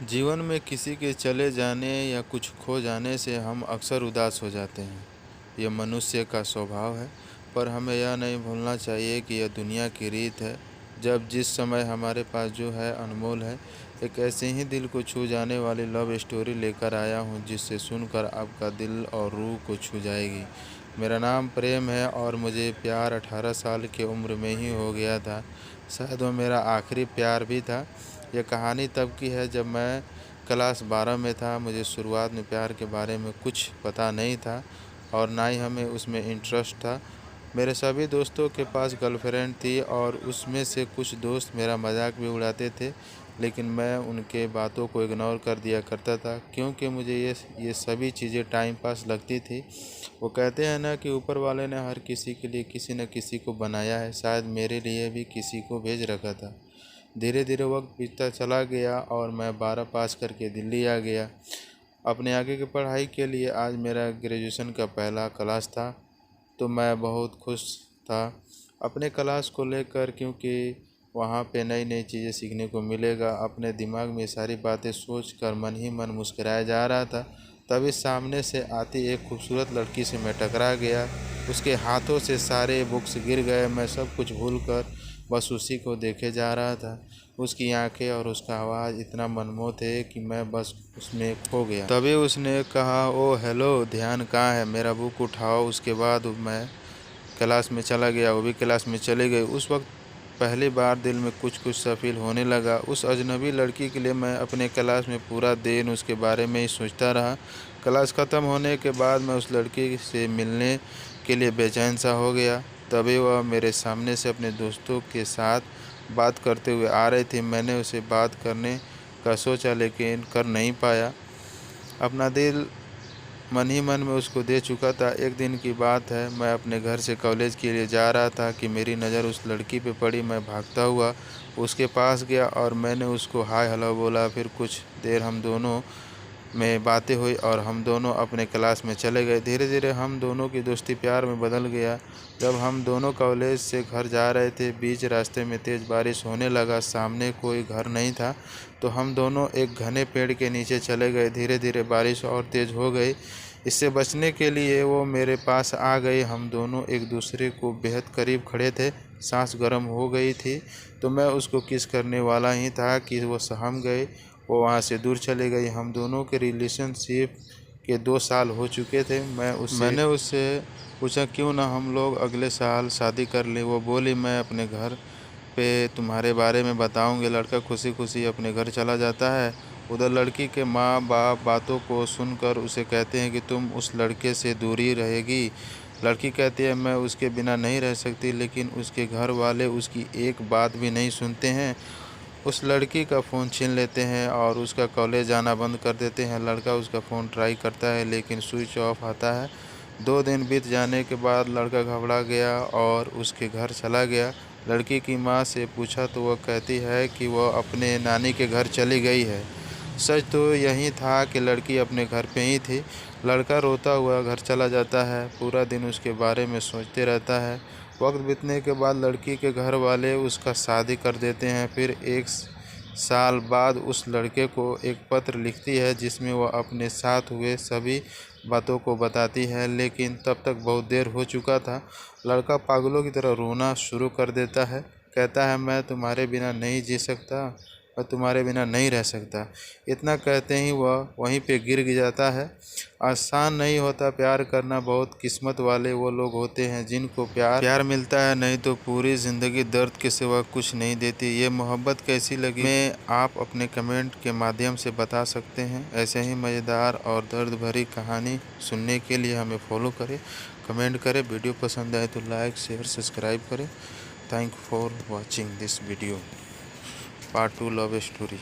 जीवन में किसी के चले जाने या कुछ खो जाने से हम अक्सर उदास हो जाते हैं। यह मनुष्य का स्वभाव है, पर हमें यह नहीं भूलना चाहिए कि यह दुनिया की रीत है। जब जिस समय हमारे पास जो है अनमोल है। एक ऐसे ही दिल को छू जाने वाली लव स्टोरी लेकर आया हूँ, जिससे सुनकर आपका दिल और रूह को छू जाएगी। मेरा नाम प्रेम है और मुझे प्यार 18 साल की उम्र में ही हो गया था। शायद वो मेरा आखिरी प्यार भी था। यह कहानी तब की है जब मैं क्लास 12 में था। मुझे शुरुआत में प्यार के बारे में कुछ पता नहीं था और ना ही हमें उसमें इंटरेस्ट था। मेरे सभी दोस्तों के पास गर्लफ्रेंड थी और उसमें से कुछ दोस्त मेरा मजाक भी उड़ाते थे, लेकिन मैं उनके बातों को इग्नोर कर दिया करता था, क्योंकि मुझे ये सभी चीज़ें टाइम पास लगती थी। वो कहते हैं ना कि ऊपर वाले ने हर किसी के लिए किसी न किसी को बनाया है, शायद मेरे लिए भी किसी को भेज रखा था। धीरे धीरे वक्त बीतता चला गया और मैं 12 पास करके दिल्ली आ गया अपने आगे की पढ़ाई के लिए। आज मेरा ग्रेजुएशन का पहला क्लास था, तो मैं बहुत खुश था अपने क्लास को लेकर, क्योंकि वहाँ पे नई नई चीज़ें सीखने को मिलेगा। अपने दिमाग में सारी बातें सोच कर मन ही मन मुस्कुराया जा रहा था। तभी सामने से आती एक खूबसूरत लड़की से मैं टकरा गया। उसके हाथों से सारे बुक्स गिर गए। मैं सब कुछ भूलकर बस उसी को देखे जा रहा था। उसकी आंखें और उसका आवाज़ इतना मनमोह थे कि मैं बस उसमें खो गया। तभी उसने कहा, ओ हेलो, ध्यान कहाँ है, मेरा बुक उठाओ। उसके बाद मैं क्लास में चला गया, वो भी क्लास में चले गई। उस वक्त पहली बार दिल में कुछ कुछ सा फील होने लगा। उस अजनबी लड़की के लिए मैं अपने क्लास में पूरा दिन उसके बारे में ही सोचता रहा। क्लास ख़त्म होने के बाद मैं उस लड़की से मिलने के लिए बेचैन सा हो गया। तभी वह मेरे सामने से अपने दोस्तों के साथ बात करते हुए आ रही थी। मैंने उसे बात करने का सोचा, लेकिन कर नहीं पाया। अपना दिल मन ही मन में उसको दे चुका था। एक दिन की बात है, मैं अपने घर से कॉलेज के लिए जा रहा था कि मेरी नज़र उस लड़की पे पड़ी। मैं भागता हुआ उसके पास गया और मैंने उसको हाय हेलो बोला। फिर कुछ देर हम दोनों में बातें हुई और हम दोनों अपने क्लास में चले गए। धीरे धीरे हम दोनों की दोस्ती प्यार में बदल गया। जब हम दोनों कॉलेज से घर जा रहे थे, बीच रास्ते में तेज़ बारिश होने लगा। सामने कोई घर नहीं था, तो हम दोनों एक घने पेड़ के नीचे चले गए। धीरे धीरे बारिश और तेज़ हो गई। इससे बचने के लिए वो मेरे पास आ गई। हम दोनों एक दूसरे को बेहद करीब खड़े थे। सांस गर्म हो गई थी, तो मैं उसको किस करने वाला ही था कि वो सहम गई। वो वहाँ से दूर चले गई। हम दोनों के रिलेशनशिप के 2 साल हो चुके थे। मैंने उससे पूछा, क्यों ना हम लोग अगले साल शादी कर लें। वो बोली, मैं अपने घर पे तुम्हारे बारे में बताऊंगी। लड़का खुशी खुशी अपने घर चला जाता है। उधर लड़की के माँ बाप बातों को सुनकर उसे कहते हैं कि तुम उस लड़के से दूरी रहेगी। लड़की कहती है, मैं उसके बिना नहीं रह सकती, लेकिन उसके घर वाले उसकी एक बात भी नहीं सुनते हैं। उस लड़की का फ़ोन छीन लेते हैं और उसका कॉलेज जाना बंद कर देते हैं। लड़का उसका फ़ोन ट्राई करता है, लेकिन स्विच ऑफ आता है। 2 दिन बीत जाने के बाद लड़का घबरा गया और उसके घर चला गया। लड़की की माँ से पूछा तो वह कहती है कि वह अपने नानी के घर चली गई है। सच तो यही था कि लड़की अपने घर पे ही थी। लड़का रोता हुआ घर चला जाता है, पूरा दिन उसके बारे में सोचते रहता है। वक्त बीतने के बाद लड़की के घर वाले उसका शादी कर देते हैं। फिर 1 साल बाद उस लड़के को एक पत्र लिखती है, जिसमें वह अपने साथ हुए सभी बातों को बताती है, लेकिन तब तक बहुत देर हो चुका था। लड़का पागलों की तरह रोना शुरू कर देता है। कहता है, मैं तुम्हारे बिना नहीं जी सकता, मैं तुम्हारे बिना नहीं रह सकता। इतना कहते ही वह वहीं पे गिर जाता है। आसान नहीं होता प्यार करना। बहुत किस्मत वाले वो लोग होते हैं जिनको प्यार मिलता है, नहीं तो पूरी ज़िंदगी दर्द के सिवा कुछ नहीं देती। ये मोहब्बत कैसी लगी में आप अपने कमेंट के माध्यम से बता सकते हैं। ऐसे ही मज़ेदार और दर्द भरी कहानी सुनने के लिए हमें फॉलो करें, कमेंट करें। वीडियो पसंद आए तो लाइक शेयर सब्सक्राइब करें। Thank for watching this video part 2 love story.